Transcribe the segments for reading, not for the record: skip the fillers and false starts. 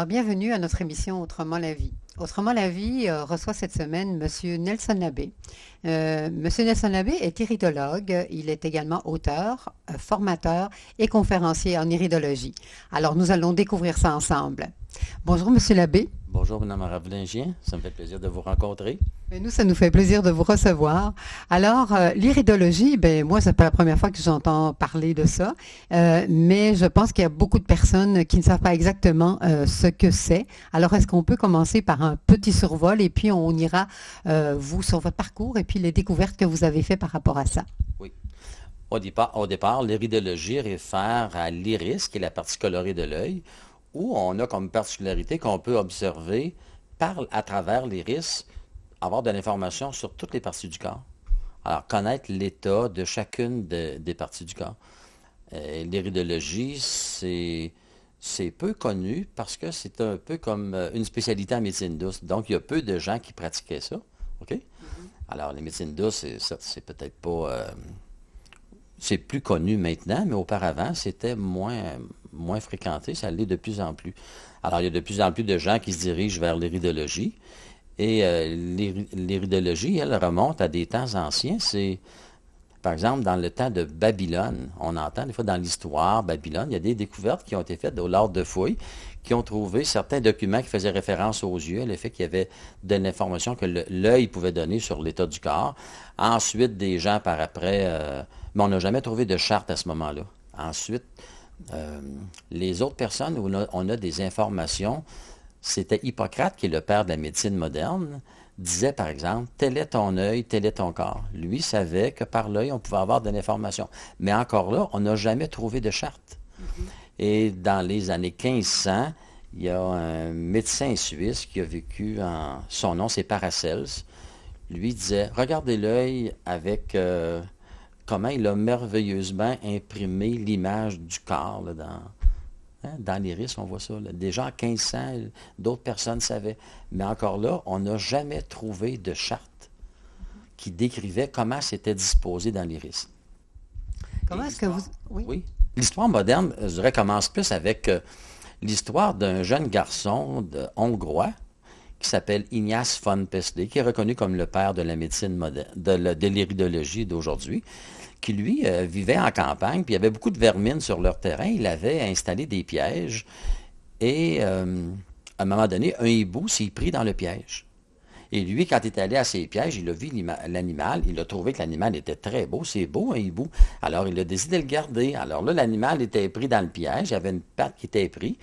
Alors, bienvenue à notre émission Autrement la vie. Autrement la vie reçoit cette semaine M. Nelson Labbé. M. Nelson Labbé est iridologue. Il est également auteur, formateur et conférencier en iridologie. Alors, nous allons découvrir ça ensemble. Bonjour, M. Labbé. Bonjour, Mme Ravlingien. Ça me fait plaisir de vous rencontrer. Nous, ça nous fait plaisir de vous recevoir. Alors, l'iridologie, moi, c'est pas la première fois que j'entends parler de ça, mais je pense qu'il y a beaucoup de personnes qui ne savent pas exactement ce que c'est. Alors, est-ce qu'on peut commencer par un petit survol et puis on ira, vous, sur votre parcours et puis les découvertes que vous avez faites par rapport à ça? Oui. Au départ, l'iridologie réfère à l'iris, qui est la partie colorée de l'œil, où on a comme particularité qu'on peut observer à travers l'iris, avoir de l'information sur toutes les parties du corps. Alors, connaître l'état de chacune des parties du corps. L'iridologie, c'est peu connu parce que c'est un peu comme une spécialité en médecine douce. Donc, il y a peu de gens qui pratiquaient ça. OK? Alors, les médecines douces, c'est peut-être pas... c'est plus connu maintenant, mais auparavant, c'était moins fréquenté. Ça l'est de plus en plus. Alors, il y a de plus en plus de gens qui se dirigent vers l'iridologie. Et l'iridologie, elle remonte à des temps anciens. C'est, par exemple, dans le temps de Babylone. On entend des fois dans l'histoire, Babylone, il y a des découvertes qui ont été faites lors de fouilles, qui ont trouvé certains documents qui faisaient référence aux yeux, le fait qu'il y avait de l'information que l'œil pouvait donner sur l'état du corps. Ensuite, des gens par après, mais on n'a jamais trouvé de charte à ce moment-là. Ensuite, les autres personnes où on a des informations, c'était Hippocrate, qui est le père de la médecine moderne, disait par exemple, tel est ton œil, tel est ton corps. Lui savait que par l'œil, on pouvait avoir de l'information. Mais encore là, on n'a jamais trouvé de charte. Et dans les années 1500, il y a un médecin suisse qui a vécu son nom, c'est Paracels. Lui disait, regardez l'œil avec comment il a merveilleusement imprimé l'image du corps là, dans l'iris, on voit ça. Là. Déjà en 1500, d'autres personnes savaient. Mais encore là, on n'a jamais trouvé de charte qui décrivait comment c'était disposé dans l'iris. Comment est-ce que vous... Oui. L'histoire moderne, je dirais, commence plus avec l'histoire d'un jeune garçon hongrois qui s'appelle Ignace von Pestler, qui est reconnu comme le père de la médecine moderne, de l'iridologie d'aujourd'hui, qui, lui, vivait en campagne, puis il y avait beaucoup de vermines sur leur terrain. Il avait installé des pièges et, à un moment donné, un hibou s'est pris dans le piège. Et lui, quand il est allé à ses pièges, il a vu l'animal, il a trouvé que l'animal était très beau, c'est beau un hibou. Alors, il a décidé de le garder. Alors là, l'animal était pris dans le piège, il y avait une patte qui était prise.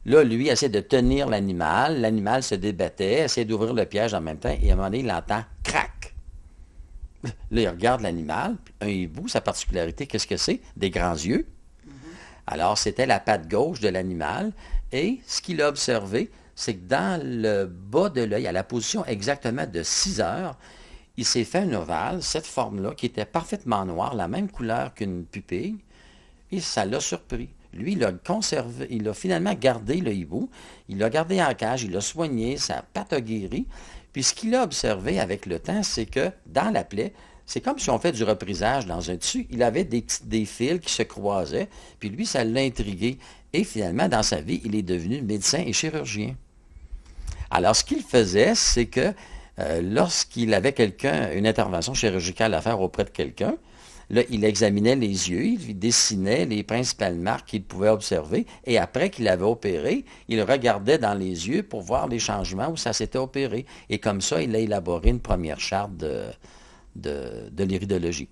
Là, lui, il essaie de tenir l'animal se débattait, essaie d'ouvrir le piège en même temps, et à un moment donné, il entend « crac ». Là, il regarde l'animal, un hibou, sa particularité, qu'est-ce que c'est? Des grands yeux. Alors, c'était la patte gauche de l'animal, et ce qu'il a observé, c'est que dans le bas de l'œil, à la position exactement de 6 heures, il s'est fait un ovale, cette forme-là, qui était parfaitement noire, la même couleur qu'une pupille, et ça l'a surpris. Lui, il a conservé, il a finalement gardé le hibou, il l'a gardé en cage, il l'a soigné, sa patte a guéri. Puis ce qu'il a observé avec le temps, c'est que dans la plaie, c'est comme si on fait du reprisage dans un tissu. Il avait des fils qui se croisaient, puis lui, ça l'a intrigué. Et finalement, dans sa vie, il est devenu médecin et chirurgien. Alors, ce qu'il faisait, c'est que lorsqu'il avait une intervention chirurgicale à faire auprès de quelqu'un, là, il examinait les yeux, il lui dessinait les principales marques qu'il pouvait observer, et après qu'il avait opéré, il regardait dans les yeux pour voir les changements où ça s'était opéré. Et comme ça, il a élaboré une première charte de l'iridologie.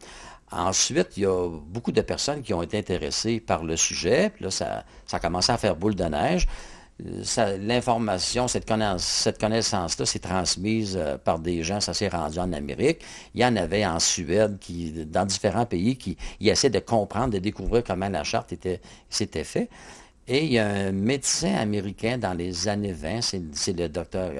Ensuite, il y a beaucoup de personnes qui ont été intéressées par le sujet, puis là, ça a commencé à faire boule de neige. L'information, cette connaissance-là s'est transmise par des gens, ça s'est rendu en Amérique. Il y en avait en Suède, dans différents pays, qui essaient de comprendre, de découvrir comment la charte s'était faite. Et il y a un médecin américain dans les années 20, c'est le docteur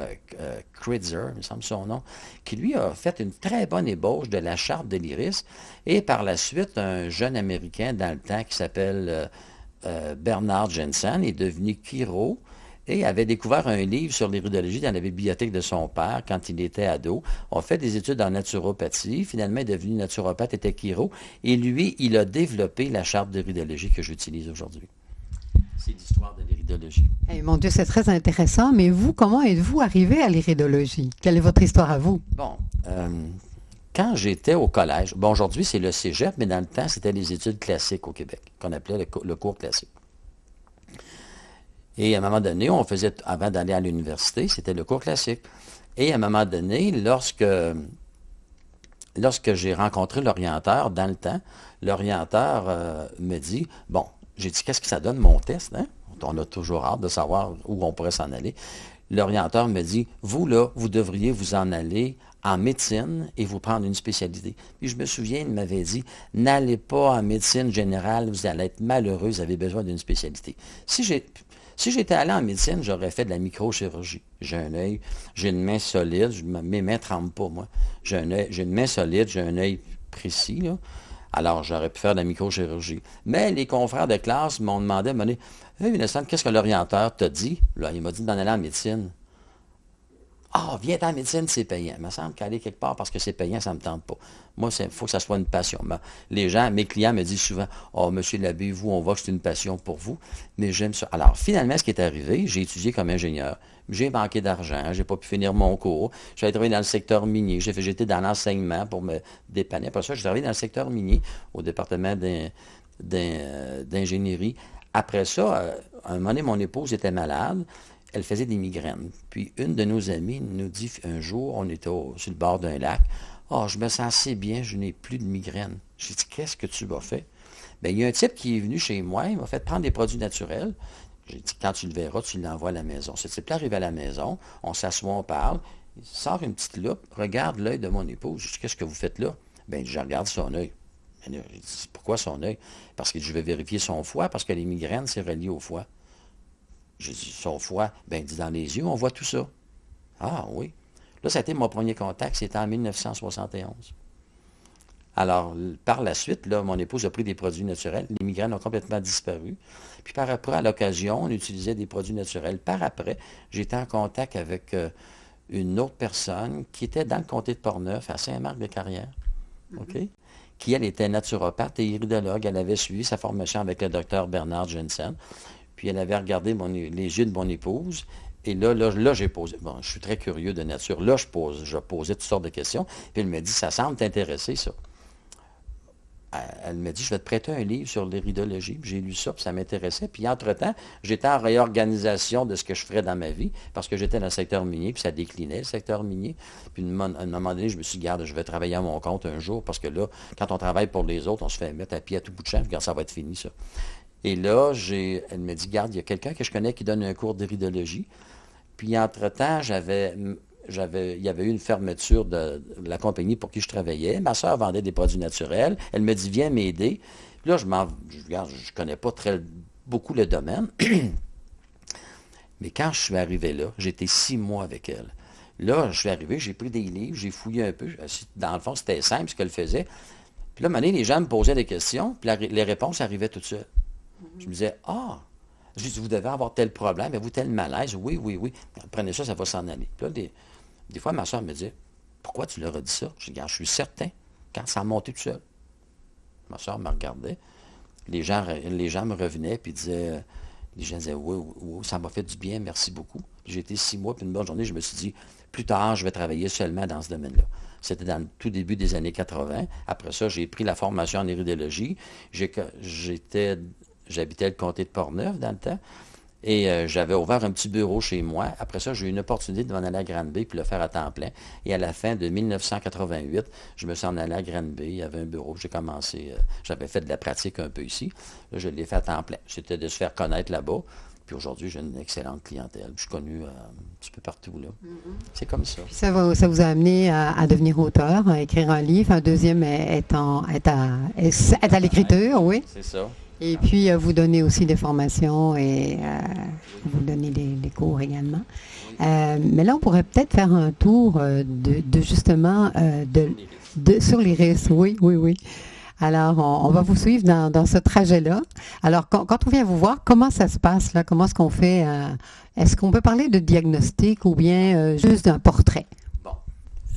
Kritzer, il me semble son nom, qui lui a fait une très bonne ébauche de la charte de l'iris. Et par la suite, un jeune Américain dans le temps qui s'appelle Bernard Jensen est devenu chiro et avait découvert un livre sur l'iridologie dans la bibliothèque de son père quand il était ado. On fait des études en naturopathie. Finalement, il est devenu naturopathe, était chiro. Et lui, il a développé la charte d'iridologie que j'utilise aujourd'hui. C'est l'histoire de l'iridologie. Eh, mon Dieu, c'est très intéressant. Mais vous, comment êtes-vous arrivé à l'iridologie? Quelle est votre histoire à vous? Bon, quand j'étais au collège, bon, aujourd'hui, c'est le cégep, mais dans le temps, c'était les études classiques au Québec, qu'on appelait le cours classique. Et à un moment donné, on faisait, avant d'aller à l'université, c'était le cours classique. Et à un moment donné, lorsque j'ai rencontré l'orienteur, dans le temps, l'orienteur me dit, bon, j'ai dit, qu'est-ce que ça donne mon test, hein? On a toujours hâte de savoir où on pourrait s'en aller. L'orienteur me dit, vous là, vous devriez vous en aller en médecine et vous prendre une spécialité. Puis je me souviens, il m'avait dit, n'allez pas en médecine générale, vous allez être malheureux, vous avez besoin d'une spécialité. Si j'étais allé en médecine, j'aurais fait de la microchirurgie. J'ai un œil, j'ai une main solide, mes mains ne tremblent pas, moi. J'ai une main solide, j'ai un œil précis, là. Alors, j'aurais pu faire de la microchirurgie. Mais les confrères de classe m'ont demandé, hey, Vincent, qu'est-ce que l'orienteur t'a dit? Là, il m'a dit d'en aller en médecine. Ah, viens en médecine, c'est payant. Il me semble qu'aller quelque part parce que c'est payant, ça ne me tente pas. Moi, il faut que ça soit une passion. Les gens, mes clients me disent souvent, oh, monsieur l'abbé, vous, on voit que c'est une passion pour vous, mais j'aime ça. Alors, finalement, ce qui est arrivé, j'ai étudié comme ingénieur. J'ai manqué d'argent, j'ai pas pu finir mon cours. J'avais travaillé dans le secteur minier. J'étais dans l'enseignement pour me dépanner. Après ça, j'ai travaillé dans le secteur minier, au département d'ingénierie. Après ça, à un moment donné, mon épouse était malade. Elle faisait des migraines. Puis une de nos amies nous dit un jour, on était sur le bord d'un lac, « Oh, je me sens assez bien, je n'ai plus de migraines. » J'ai dit, « Qu'est-ce que tu vas faire? » Bien, il y a un type qui est venu chez moi, il m'a fait prendre des produits naturels. J'ai dit, « Quand tu le verras, tu l'envoies à la maison. » Ce type-là arrive à la maison, on s'assoit, on parle, il sort une petite loupe, regarde l'œil de mon épouse. Je dis, « Qu'est-ce que vous faites là? » Bien, je regarde son œil. J'ai dit, « Pourquoi son œil? » Parce que je vais vérifier son foie, parce que les migraines, c'est relié au foie. J'ai dit, son foie, ben, dit dans les yeux, on voit tout ça. Ah oui. Là, ça a été mon premier contact, c'était en 1971. Alors, par la suite, là, mon épouse a pris des produits naturels. Les migraines ont complètement disparu. Puis par après, à l'occasion, on utilisait des produits naturels. Par après, j'étais en contact avec une autre personne qui était dans le comté de Portneuf, à Saint-Marc-de-Carrière. OK? Qui, elle, était naturopathe et iridologue. Elle avait suivi sa formation avec le docteur Bernard Jensen. Puis elle avait regardé les yeux de mon épouse. Et là, j'ai posé. Bon, je suis très curieux de nature. Là, je posais toutes sortes de questions. Puis elle me dit, ça semble t'intéresser, ça. Elle me dit, je vais te prêter un livre sur l'iridologie. J'ai lu ça, puis ça m'intéressait. Puis entre-temps, j'étais en réorganisation de ce que je ferais dans ma vie, parce que j'étais dans le secteur minier, puis ça déclinait, le secteur minier. Puis à un moment donné, je me suis dit, garde, je vais travailler à mon compte un jour, parce que là, quand on travaille pour les autres, on se fait mettre à pied à tout bout de champ, puis ça va être fini, ça. Et là, elle me dit, garde, il y a quelqu'un que je connais qui donne un cours d'iridologie. Puis, entre-temps, il y avait eu une fermeture de la compagnie pour qui je travaillais. Ma soeur vendait des produits naturels. Elle me dit, viens m'aider. Puis là, je ne connais pas beaucoup le domaine. Mais quand je suis arrivé là, j'étais 6 mois avec elle. Là, je suis arrivé, j'ai pris des livres, j'ai fouillé un peu. Dans le fond, c'était simple ce qu'elle faisait. Puis là, à un moment donné, les gens me posaient des questions, puis les réponses arrivaient toutes seules. Je me disais, je dis, vous devez avoir tel problème, avez-vous tel malaise? Oui. Prenez ça, ça va s'en aller. Puis là, des fois, ma soeur me dit, pourquoi tu leur as dit ça? Je dis, regarde, je suis certain, quand ça a monté tout seul. Ma soeur me regardait. Les gens me revenaient, puis disaient, les gens disaient, oui, ça m'a fait du bien, merci beaucoup. J'ai été 6 mois, puis une bonne journée, je me suis dit, plus tard, je vais travailler seulement dans ce domaine-là. C'était dans le tout début des années 80. Après ça, j'ai pris la formation en iridologie. J'habitais le comté de Portneuf dans le temps. Et j'avais ouvert un petit bureau chez moi. Après ça, j'ai eu une opportunité de m'en aller à Granby puis le faire à temps plein. Et à la fin de 1988, je me suis en allé à Granby. Il y avait un bureau. J'ai commencé, j'avais fait de la pratique un peu ici. Là, je l'ai fait à temps plein. C'était de se faire connaître là-bas. Puis aujourd'hui, j'ai une excellente clientèle. Je suis connu un petit peu partout, là. C'est comme ça. Puis ça vous a amené à devenir auteur, à écrire un livre. Un deuxième est à l'écriture, oui. C'est ça. Et puis, vous donnez aussi des formations et vous donnez des cours également. Mais là, on pourrait peut-être faire un tour sur les risques. Oui. Alors, on va vous suivre dans ce trajet-là. Alors, quand on vient vous voir, comment ça se passe là? Comment est-ce qu'on fait? Est-ce qu'on peut parler de diagnostic ou bien juste d'un portrait? Bon,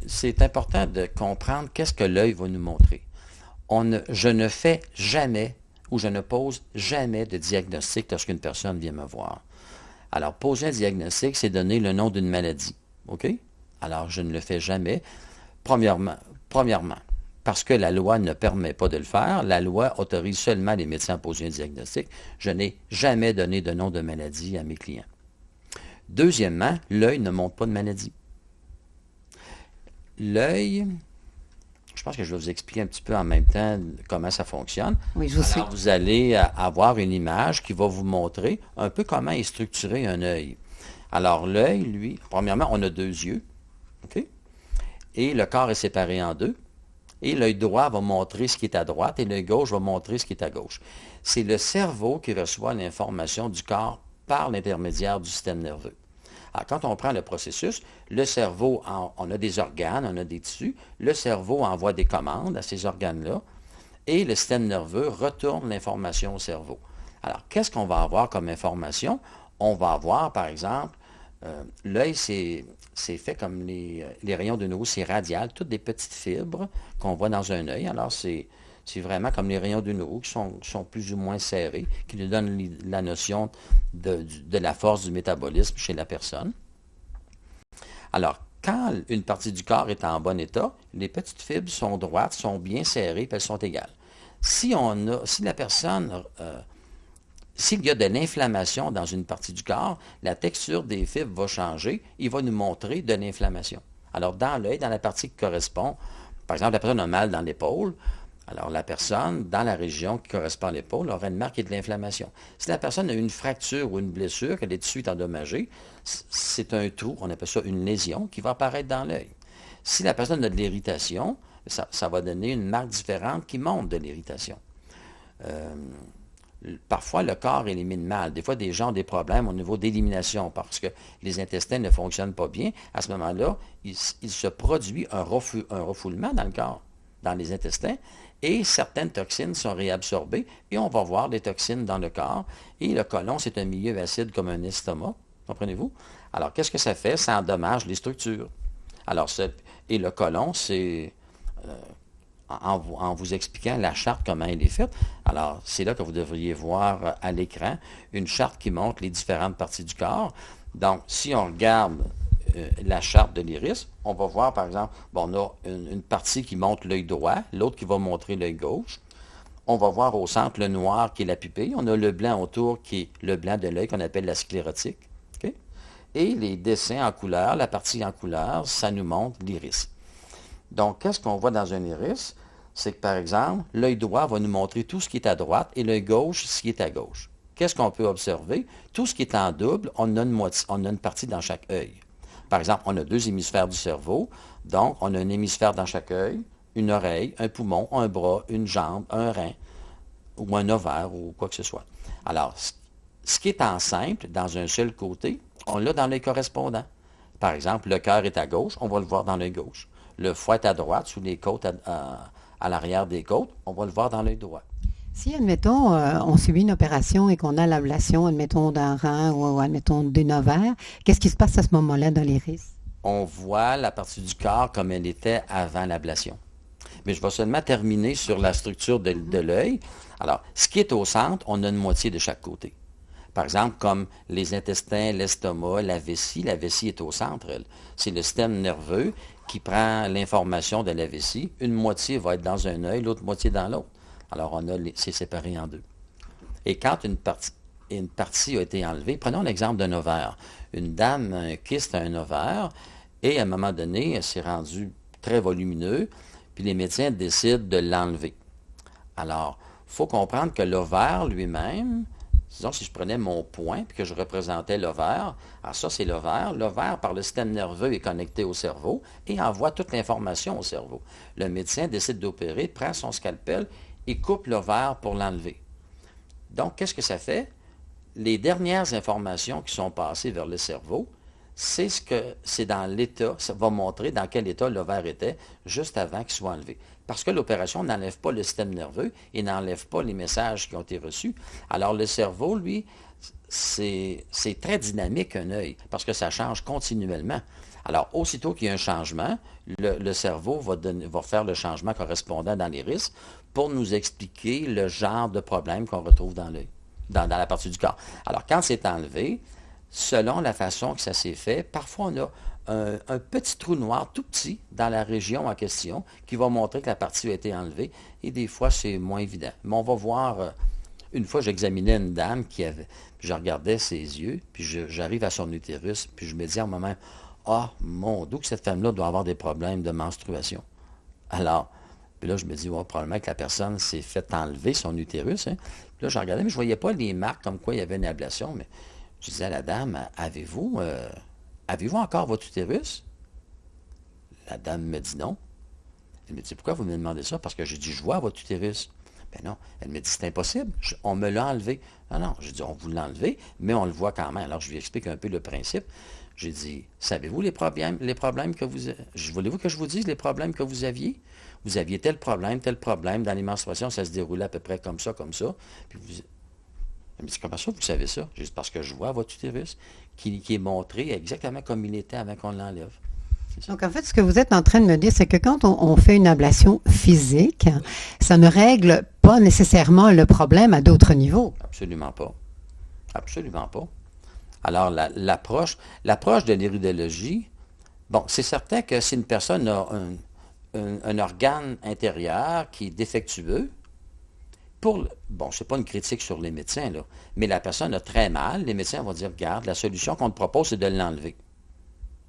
c'est important de comprendre qu'est-ce que l'œil va nous montrer. Je ne fais jamais où je ne pose jamais de diagnostic lorsqu'une personne vient me voir. Alors, poser un diagnostic, c'est donner le nom d'une maladie. OK? Alors, je ne le fais jamais. Premièrement, parce que la loi ne permet pas de le faire, la loi autorise seulement les médecins à poser un diagnostic. Je n'ai jamais donné de nom de maladie à mes clients. Deuxièmement, l'œil ne montre pas de maladie. L'œil, je pense que je vais vous expliquer un petit peu en même temps comment ça fonctionne. Oui, je vous suis. Alors, vous allez avoir une image qui va vous montrer un peu comment est structuré un œil. Alors, l'œil, lui, premièrement, on a deux yeux, OK? Et le corps est séparé en deux. Et l'œil droit va montrer ce qui est à droite et l'œil gauche va montrer ce qui est à gauche. C'est le cerveau qui reçoit l'information du corps par l'intermédiaire du système nerveux. Alors, quand on prend le processus, le cerveau, on a des organes, on a des tissus, le cerveau envoie des commandes à ces organes-là et le système nerveux retourne l'information au cerveau. Alors, qu'est-ce qu'on va avoir comme information? On va avoir, par exemple, l'œil, c'est fait comme les rayons de nous, c'est radial, toutes des petites fibres qu'on voit dans un œil. Alors, c'est vraiment comme les rayons de nous qui sont plus ou moins serrés, qui nous donnent la notion de la force du métabolisme chez la personne. Alors, quand une partie du corps est en bon état, les petites fibres sont droites, sont bien serrées, puis elles sont égales. Si la personne... S'il y a de l'inflammation dans une partie du corps, la texture des fibres va changer. Il va nous montrer de l'inflammation. Alors, dans l'œil, dans la partie qui correspond, par exemple, la personne a mal dans l'épaule, alors la personne, dans la région qui correspond à l'épaule, aura une marque de l'inflammation. Si la personne a une fracture ou une blessure, que les tissus sont endommagés, c'est un trou, on appelle ça une lésion, qui va apparaître dans l'œil. Si la personne a de l'irritation, ça va donner une marque différente qui montre de l'irritation. Parfois, le corps élimine mal. Des fois, des gens ont des problèmes au niveau d'élimination parce que les intestins ne fonctionnent pas bien. À ce moment-là, il se produit un refoulement dans le corps, dans les intestins, et certaines toxines sont réabsorbées, et on va voir des toxines dans le corps. Et le côlon, c'est un milieu acide comme un estomac, comprenez-vous? Alors, qu'est-ce que ça fait? Ça endommage les structures. Alors, et le côlon, c'est... En vous expliquant la charte, comment elle est faite. Alors, c'est là que vous devriez voir à l'écran une charte qui montre les différentes parties du corps. Donc, si on regarde la charte de l'iris, on va voir, par exemple, on a une partie qui montre l'œil droit, l'autre qui va montrer l'œil gauche. On va voir au centre le noir qui est la pupille. On a le blanc autour qui est le blanc de l'œil qu'on appelle la sclérotique. Okay? Et les dessins en couleur, la partie en couleur, ça nous montre l'iris. Donc, qu'est-ce qu'on voit dans un iris? C'est que, par exemple, l'œil droit va nous montrer tout ce qui est à droite et l'œil gauche, ce qui est à gauche. Qu'est-ce qu'on peut observer? Tout ce qui est en double, on a une partie dans chaque œil. Par exemple, on a deux hémisphères du cerveau, donc on a un hémisphère dans chaque œil, une oreille, un poumon, un bras, une jambe, un rein, ou un ovaire, ou quoi que ce soit. Alors, ce qui est en simple, dans un seul côté, on l'a dans l'œil correspondant. Par exemple, le cœur est à gauche, on va le voir dans l'œil gauche. Le foie est à droite, sous les côtes, à l'arrière des côtes, on va le voir dans l'œil droit. Si, admettons, on subit une opération et qu'on a l'ablation, admettons, d'un rein ou admettons, d'un ovaire, qu'est-ce qui se passe à ce moment-là dans l'iris? On voit la partie du corps comme elle était avant l'ablation. Mais je vais seulement terminer sur la structure de l'œil. Alors, ce qui est au centre, on a une moitié de chaque côté. Par exemple, comme les intestins, l'estomac, la vessie est au centre, elle. C'est le système nerveux qui prend l'information de la vessie. Une moitié va être dans un œil, l'autre moitié dans l'autre. Alors, c'est séparé en deux. Et quand une partie a été enlevée, prenons l'exemple d'un ovaire. Une dame a un kyste à un ovaire, et à un moment donné, elle s'est rendue très volumineux, puis les médecins décident de l'enlever. Alors, il faut comprendre que l'ovaire lui-même, disons, si je prenais mon poing et que je représentais l'ovaire, alors ça, c'est l'ovaire. L'ovaire, par le système nerveux, est connecté au cerveau et envoie toute l'information au cerveau. Le médecin décide d'opérer, prend son scalpel et coupe l'ovaire pour l'enlever. Donc, qu'est-ce que ça fait? Les dernières informations qui sont passées vers le cerveau, c'est dans l'état, ça va montrer dans quel état l'ovaire était juste avant qu'il soit enlevé. Parce que l'opération n'enlève pas le système nerveux et n'enlève pas les messages qui ont été reçus. Alors le cerveau, lui, c'est très dynamique un œil, parce que ça change continuellement. Alors, aussitôt qu'il y a un changement, le cerveau va faire le changement correspondant dans l'iris pour nous expliquer le genre de problème qu'on retrouve dans l'œil, dans la partie du corps. Alors, quand c'est enlevé, selon la façon que ça s'est fait, parfois on a un petit trou noir tout petit dans la région en question qui va montrer que la partie a été enlevée, et des fois c'est moins évident. Mais on va voir, une fois j'examinais une dame je regardais ses yeux, puis j'arrive à son utérus, puis je me dis à un moment, ah, mon Dieu, que cette femme-là doit avoir des problèmes de menstruation. Alors, puis là, je me dis, ouais, probablement que la personne s'est fait enlever son utérus. Hein. Puis là, je regardais, mais je ne voyais pas les marques comme quoi il y avait une ablation. Mais je disais à la dame, avez-vous encore votre utérus? La dame me dit non. Elle me dit, pourquoi vous me demandez ça? Parce que j'ai dit, je vois votre utérus. Ben non. Elle me dit, c'est impossible. On me l'a enlevé. Non, non. J'ai dit, on vous l'a enlevé, mais on le voit quand même. Alors, je lui explique un peu le principe. J'ai dit, savez-vous les problèmes que vous... Voulez-vous que je vous dise les problèmes que vous aviez? Vous aviez tel problème, dans les menstruations, ça se déroulait à peu près comme ça, comme ça. Puis elle me dit, comment ça, vous savez ça? J'ai dit, parce que je vois votre utérus qui est montré exactement comme il était avant qu'on l'enlève. Donc, en fait, ce que vous êtes en train de me dire, c'est que quand on fait une ablation physique, ça ne règle pas nécessairement le problème à d'autres niveaux. Absolument pas. Absolument pas. Alors, l'approche de l'iridologie, bon, c'est certain que si une personne a un organe intérieur qui est défectueux, bon, c'est pas une critique sur les médecins, là, mais la personne a très mal, les médecins vont dire, regarde, la solution qu'on te propose, c'est de l'enlever.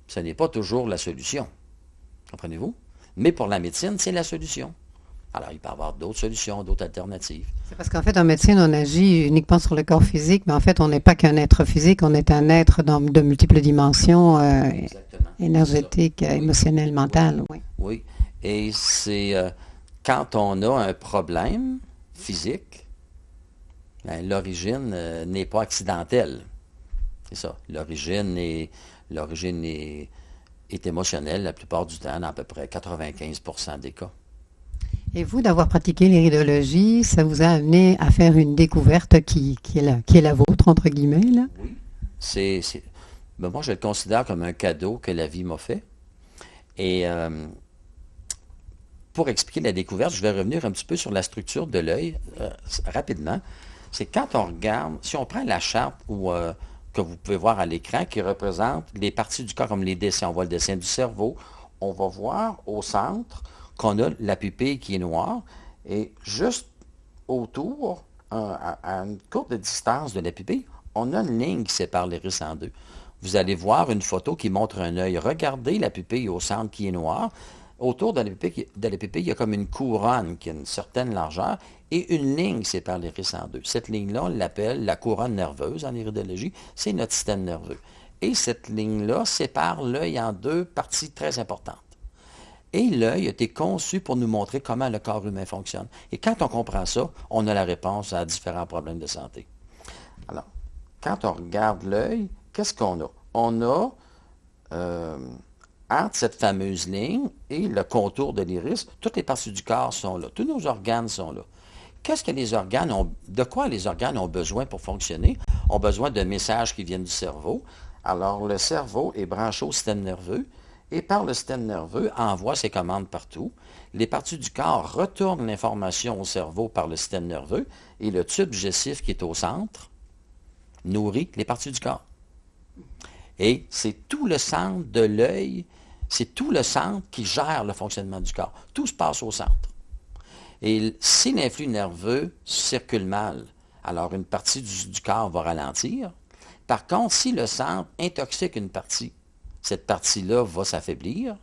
Ce n'est pas toujours la solution. Comprenez-vous? Mais pour la médecine, c'est la solution. Alors, il peut y avoir d'autres solutions, d'autres alternatives. C'est parce qu'en fait, en médecine, on agit uniquement sur le corps physique, mais en fait, on n'est pas qu'un être physique, on est un être de multiples dimensions énergétiques, émotionnelles, mentales. Oui. Oui. Et c'est quand on a un problème physique, ben, l'origine n'est pas accidentelle. C'est ça. L'origine est émotionnelle la plupart du temps, dans à peu près 95% des cas. Et vous, d'avoir pratiqué l'iridologie, ça vous a amené à faire une découverte qui est la vôtre, entre guillemets, là? Oui. Ben moi, je le considère comme un cadeau que la vie m'a fait. Et pour expliquer la découverte, je vais revenir un petit peu sur la structure de l'œil rapidement. C'est quand on regarde, si on prend la charte que vous pouvez voir à l'écran, qui représente les parties du corps comme les dessins. On voit le dessin du cerveau. On va voir au centre qu'on a la pupille qui est noire, et juste autour, à une courte distance de la pupille, on a une ligne qui sépare l'iris en deux. Vous allez voir une photo qui montre un œil. Regardez la pupille au centre qui est noire. Autour de la pupille, il y a comme une couronne qui a une certaine largeur et une ligne sépare l'iris en deux. Cette ligne-là, on l'appelle la couronne nerveuse en iridologie. C'est notre système nerveux. Et cette ligne-là sépare l'œil en deux parties très importantes. Et l'œil a été conçu pour nous montrer comment le corps humain fonctionne. Et quand on comprend ça, on a la réponse à différents problèmes de santé. Alors, quand on regarde l'œil, qu'est-ce qu'on a? On a, entre cette fameuse ligne et le contour de l'iris, toutes les parties du corps sont là. Tous nos organes sont là. De quoi les organes ont besoin pour fonctionner? Ont besoin de messages qui viennent du cerveau. Alors, le cerveau est branché au système nerveux. Et par le système nerveux, envoie ses commandes partout. Les parties du corps retournent l'information au cerveau par le système nerveux et le tube digestif qui est au centre nourrit les parties du corps. Et c'est tout le centre de l'œil, c'est tout le centre qui gère le fonctionnement du corps. Tout se passe au centre. Et si l'influx nerveux circule mal, alors une partie du corps va ralentir. Par contre, si le centre intoxique une partie, cette partie-là va s'affaiblir.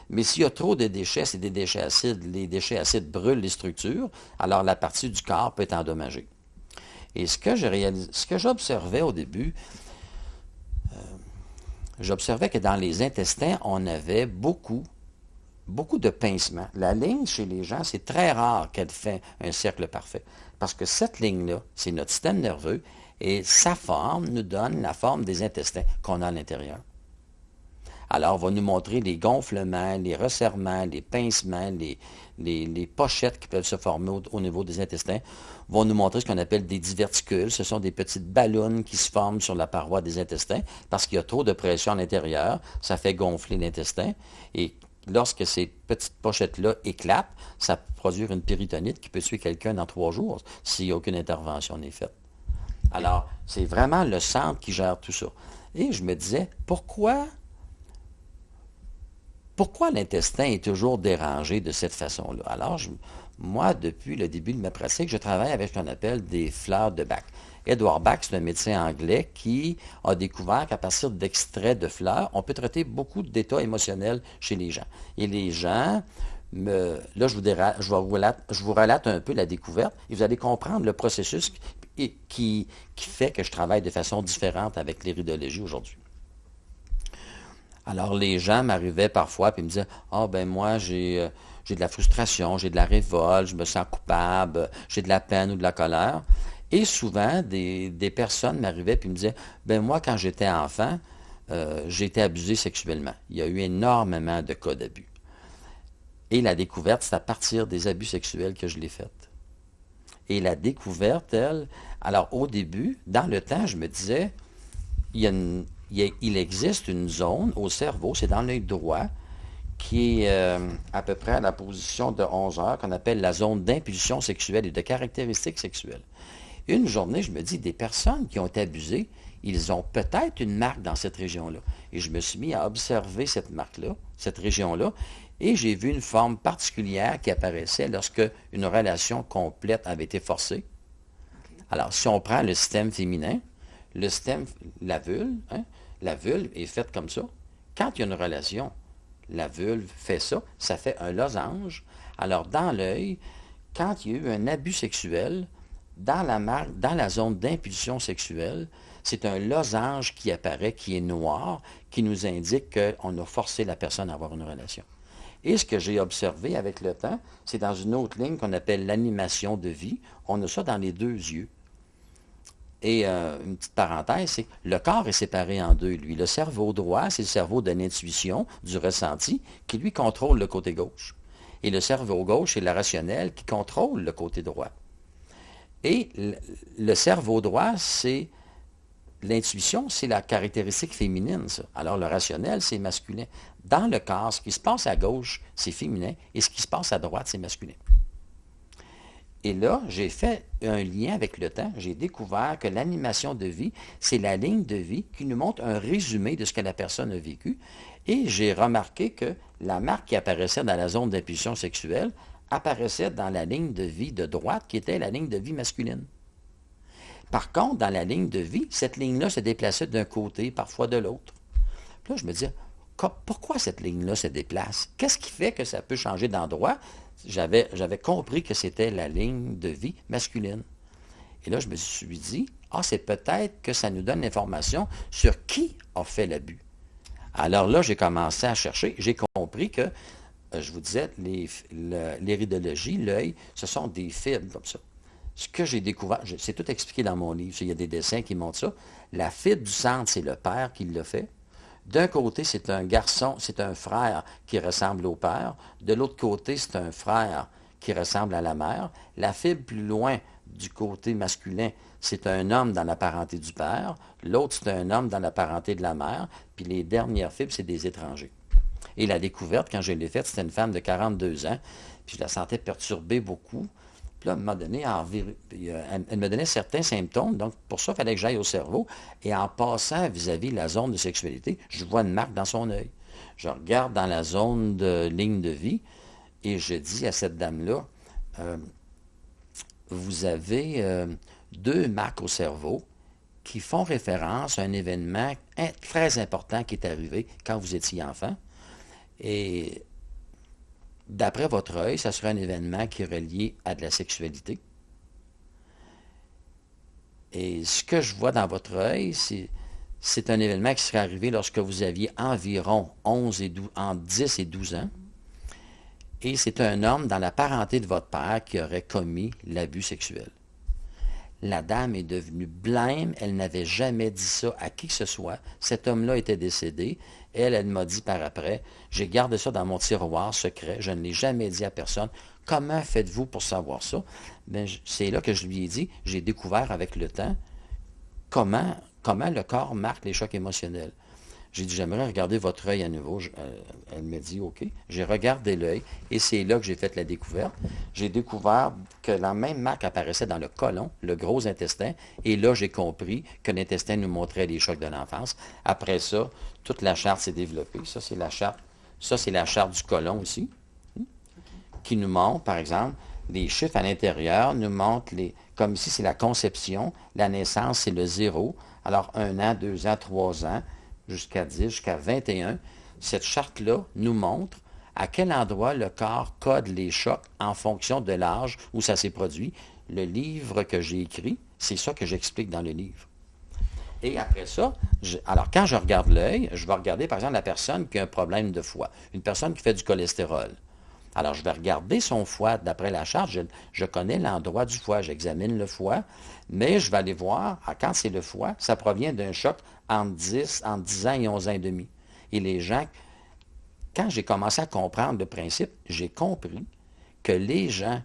Mais s'il y a trop de déchets, c'est des déchets acides. Les déchets acides brûlent les structures, alors la partie du corps peut être endommagée. Et ce que j'observais au début, j'observais que dans les intestins, on avait beaucoup de pincements. La ligne chez les gens, c'est très rare qu'elle fait un cercle parfait. Parce que cette ligne-là, c'est notre système nerveux, et sa forme nous donne la forme des intestins qu'on a à l'intérieur. Alors, on va nous montrer les gonflements, les resserrements, les pincements, les pochettes qui peuvent se former au niveau des intestins. Vont nous montrer ce qu'on appelle des diverticules. Ce sont des petites ballons qui se forment sur la paroi des intestins parce qu'il y a trop de pression à l'intérieur. Ça fait gonfler l'intestin. Et lorsque ces petites pochettes-là éclatent, ça peut produire une péritonite qui peut tuer quelqu'un dans 3 jours s'il n'y a aucune intervention n'est faite. Alors, c'est vraiment le centre qui gère tout ça. Et je me disais, pourquoi l'intestin est toujours dérangé de cette façon-là? Alors, moi, depuis le début de ma pratique, je travaille avec ce qu'on appelle des fleurs de Bach. Edward Bach, c'est un médecin anglais qui a découvert qu'à partir d'extraits de fleurs, on peut traiter beaucoup d'états émotionnels chez les gens. Et les gens, là, je vous relate un peu la découverte et vous allez comprendre le processus qui fait que je travaille de façon différente avec l'iridologie aujourd'hui. Alors, les gens m'arrivaient parfois et me disaient, « Ah, ben moi, j'ai de la frustration, j'ai de la révolte, je me sens coupable, j'ai de la peine ou de la colère. » Et souvent, des personnes m'arrivaient et me disaient, « Ben moi, quand j'étais enfant, j'ai été abusé sexuellement. » Il y a eu énormément de cas d'abus. Et la découverte, c'est à partir des abus sexuels que je l'ai faite. Et la découverte, elle, alors au début, dans le temps, je me disais, il existe une zone au cerveau, c'est dans l'œil droit, qui est à peu près à la position de 11 heures, qu'on appelle la zone d'impulsion sexuelle et de caractéristiques sexuelles. Une journée, je me dis, des personnes qui ont été abusées, ils ont peut-être une marque dans cette région-là. Et je me suis mis à observer cette marque-là, cette région-là, et j'ai vu une forme particulière qui apparaissait lorsque une relation complète avait été forcée. Alors, si on prend le système féminin, la vulve, la vulve est faite comme ça. Quand il y a une relation, la vulve fait ça, ça fait un losange. Alors, dans l'œil, quand il y a eu un abus sexuel, dans la zone d'impulsion sexuelle, c'est un losange qui apparaît, qui est noir, qui nous indique qu'on a forcé la personne à avoir une relation. Et ce que j'ai observé avec le temps, c'est dans une autre ligne qu'on appelle l'animation de vie. On a ça dans les 2 yeux. Et une petite parenthèse, c'est que le corps est séparé en 2, lui. Le cerveau droit, c'est le cerveau de l'intuition, du ressenti, qui lui contrôle le côté gauche. Et le cerveau gauche, c'est le rationnel qui contrôle le côté droit. Et le cerveau droit, c'est l'intuition, c'est la caractéristique féminine, ça. Alors le rationnel, c'est masculin. Dans le corps, ce qui se passe à gauche, c'est féminin, et ce qui se passe à droite, c'est masculin. Et là, j'ai fait un lien avec le temps. J'ai découvert que l'animation de vie, c'est la ligne de vie qui nous montre un résumé de ce que la personne a vécu. Et j'ai remarqué que la marque qui apparaissait dans la zone d'impulsion sexuelle apparaissait dans la ligne de vie de droite, qui était la ligne de vie masculine. Par contre, dans la ligne de vie, cette ligne-là se déplaçait d'un côté, parfois de l'autre. Puis là, je me disais, pourquoi cette ligne-là se déplace? Qu'est-ce qui fait que ça peut changer d'endroit? J'avais compris que c'était la ligne de vie masculine. Et là, je me suis dit, c'est peut-être que ça nous donne l'information sur qui a fait l'abus. Alors là, j'ai commencé à chercher. J'ai compris que, je vous disais, l'iridologie, l'œil, ce sont des fibres comme ça. Ce que j'ai découvert, c'est tout expliqué dans mon livre, il y a des dessins qui montrent ça. La fibre du centre, c'est le père qui l'a fait. D'un côté, c'est un garçon, c'est un frère qui ressemble au père. De l'autre côté, c'est un frère qui ressemble à la mère. La fibre plus loin du côté masculin, c'est un homme dans la parenté du père. L'autre, c'est un homme dans la parenté de la mère. Puis les dernières fibres, c'est des étrangers. Et la découverte, quand je l'ai faite, c'était une femme de 42 ans. Puis je la sentais perturbée beaucoup. Puis là, à un moment donné, elle me donnait certains symptômes. Donc, pour ça, il fallait que j'aille au cerveau. Et en passant vis-à-vis la zone de sexualité, je vois une marque dans son œil. Je regarde dans la zone de ligne de vie et je dis à cette dame-là, vous avez 2 marques au cerveau qui font référence à un événement très important qui est arrivé quand vous étiez enfant. Et d'après votre œil, ça serait un événement qui est relié à de la sexualité. Et ce que je vois dans votre œil, c'est un événement qui serait arrivé lorsque vous aviez environ entre 10 et 12 ans. Et c'est un homme dans la parenté de votre père qui aurait commis l'abus sexuel. La dame est devenue blême, elle n'avait jamais dit ça à qui que ce soit. Cet homme-là était décédé. Elle m'a dit par après, j'ai gardé ça dans mon tiroir secret, je ne l'ai jamais dit à personne. Comment faites-vous pour savoir ça? Ben, c'est là que je lui ai dit, j'ai découvert avec le temps comment le corps marque les chocs émotionnels. J'ai dit, j'aimerais regarder votre œil à nouveau. Elle me dit, OK. J'ai regardé l'œil et c'est là que j'ai fait la découverte. J'ai découvert que la même marque apparaissait dans le côlon, le gros intestin, et là, j'ai compris que l'intestin nous montrait les chocs de l'enfance. Après ça, toute la charte s'est développée. Ça, c'est la charte. Ça, c'est la charte du côlon aussi, qui nous montre, par exemple, les chiffres à l'intérieur nous montrent, comme ici, c'est la conception, la naissance, c'est le 0. Alors, 1 an, 2 ans, 3 ans, jusqu'à 10, jusqu'à 21, cette charte-là nous montre à quel endroit le corps code les chocs en fonction de l'âge où ça s'est produit. Le livre que j'ai écrit, c'est ça que j'explique dans le livre. Et après ça, alors quand je regarde l'œil, je vais regarder par exemple la personne qui a un problème de foie, une personne qui fait du cholestérol. Alors je vais regarder son foie d'après la charte, je connais l'endroit du foie, j'examine le foie, mais je vais aller voir, quand c'est le foie, ça provient d'un choc entre 10 ans et 11 ans et demi. Et les gens, quand j'ai commencé à comprendre le principe, j'ai compris que les gens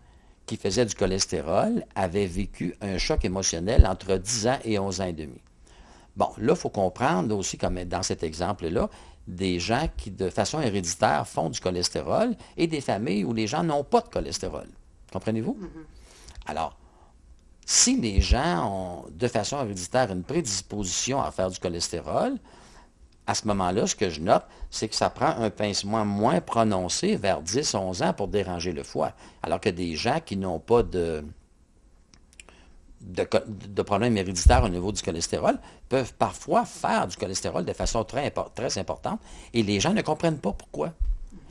qui faisaient du cholestérol avaient vécu un choc émotionnel entre 10 ans et 11 ans et demi. Bon, là, il faut comprendre aussi, comme dans cet exemple-là, des gens qui, de façon héréditaire, font du cholestérol et des familles où les gens n'ont pas de cholestérol. Comprenez-vous? Alors, si les gens ont, de façon héréditaire, une prédisposition à faire du cholestérol, à ce moment-là, ce que je note, c'est que ça prend un pincement moins prononcé vers 10-11 ans pour déranger le foie. Alors que des gens qui n'ont pas de problèmes héréditaires au niveau du cholestérol peuvent parfois faire du cholestérol de façon très, très importante et les gens ne comprennent pas pourquoi.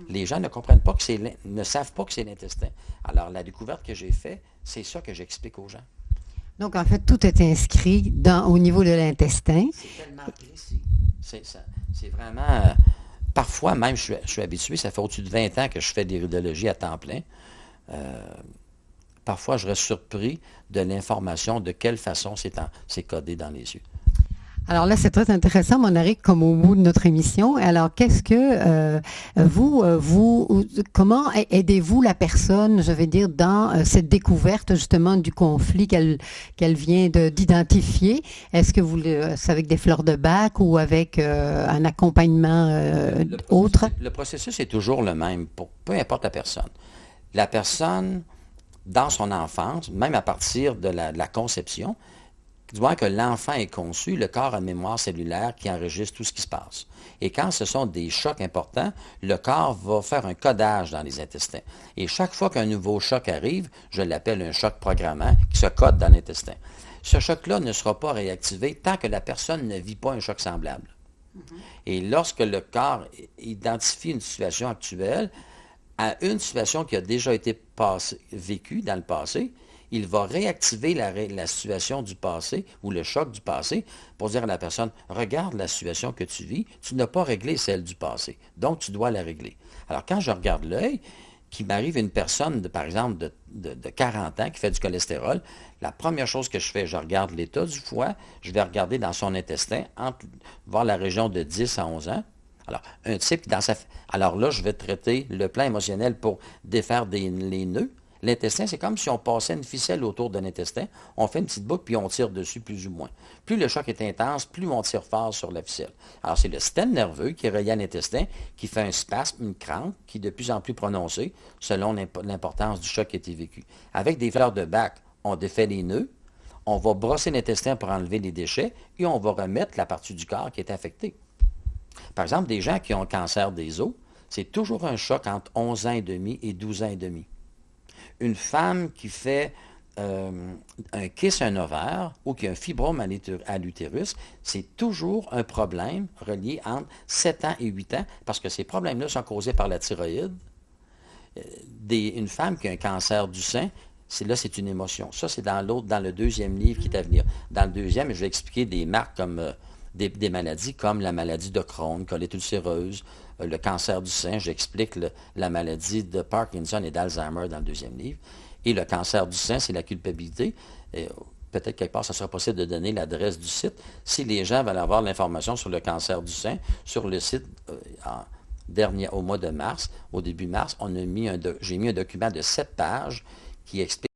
Les gens ne comprennent pas ne savent pas que c'est l'intestin. Alors, la découverte que j'ai faite, c'est ça que j'explique aux gens. Donc, en fait, tout est inscrit au niveau de l'intestin. C'est tellement précis. C'est vraiment... parfois, même, je suis habitué, ça fait au-dessus de 20 ans que je fais de l'iridologie à temps plein. Parfois, je reste surpris de l'information, de quelle façon c'est codé dans les yeux. Alors là, c'est très intéressant, on arrive comme au bout de notre émission. Alors, qu'est-ce que comment aidez-vous la personne, je vais dire, dans cette découverte justement du conflit qu'elle vient d'identifier? Est-ce que c'est avec des fleurs de bac ou avec un accompagnement autre? Le processus est toujours le même, pour peu importe la personne. La personne, dans son enfance, même à partir de la conception, du moment que l'enfant est conçu, le corps a une mémoire cellulaire qui enregistre tout ce qui se passe. Et quand ce sont des chocs importants, le corps va faire un codage dans les intestins. Et chaque fois qu'un nouveau choc arrive, je l'appelle un choc programmant, qui se code dans l'intestin. Ce choc-là ne sera pas réactivé tant que la personne ne vit pas un choc semblable. Et lorsque le corps identifie une situation actuelle, à une situation qui a déjà été vécue dans le passé, il va réactiver la situation du passé ou le choc du passé pour dire à la personne, regarde la situation que tu vis, tu n'as pas réglé celle du passé, donc tu dois la régler. Alors quand je regarde l'œil, qu'il m'arrive une personne, par exemple, de 40 ans qui fait du cholestérol, la première chose que je fais, je regarde l'état du foie, je vais regarder dans son intestin, voir la région de 10 à 11 ans. Alors, un type alors là, je vais traiter le plan émotionnel pour défaire les nœuds. L'intestin, c'est comme si on passait une ficelle autour de l'intestin, on fait une petite boucle, puis on tire dessus plus ou moins. Plus le choc est intense, plus on tire fort sur la ficelle. Alors, c'est le système nerveux qui est relié à l'intestin, qui fait un spasme, une crampe, qui est de plus en plus prononcée, selon l'importance du choc qui a été vécu. Avec des fleurs de bac, on défait les nœuds, on va brosser l'intestin pour enlever les déchets, et on va remettre la partie du corps qui est affectée. Par exemple, des gens qui ont un cancer des os, c'est toujours un choc entre 11 ans et demi et 12 ans et demi. Une femme qui fait un kyste, un ovaire, ou qui a un fibrome à l'utérus, c'est toujours un problème relié entre 7 ans et 8 ans, parce que ces problèmes-là sont causés par la thyroïde. Une femme qui a un cancer du sein, c'est une émotion. Ça, c'est dans le deuxième livre qui est à venir. Dans le deuxième, je vais expliquer des marques comme des maladies comme la maladie de Crohn, colite ulcéreuse, le cancer du sein. J'explique la maladie de Parkinson et d'Alzheimer dans le deuxième livre. Et le cancer du sein, c'est la culpabilité. peut-être quelque part, ça sera possible de donner l'adresse du site. Si les gens veulent avoir l'information sur le cancer du sein, sur le site, au mois de mars, au début mars, j'ai mis un document de 7 pages qui explique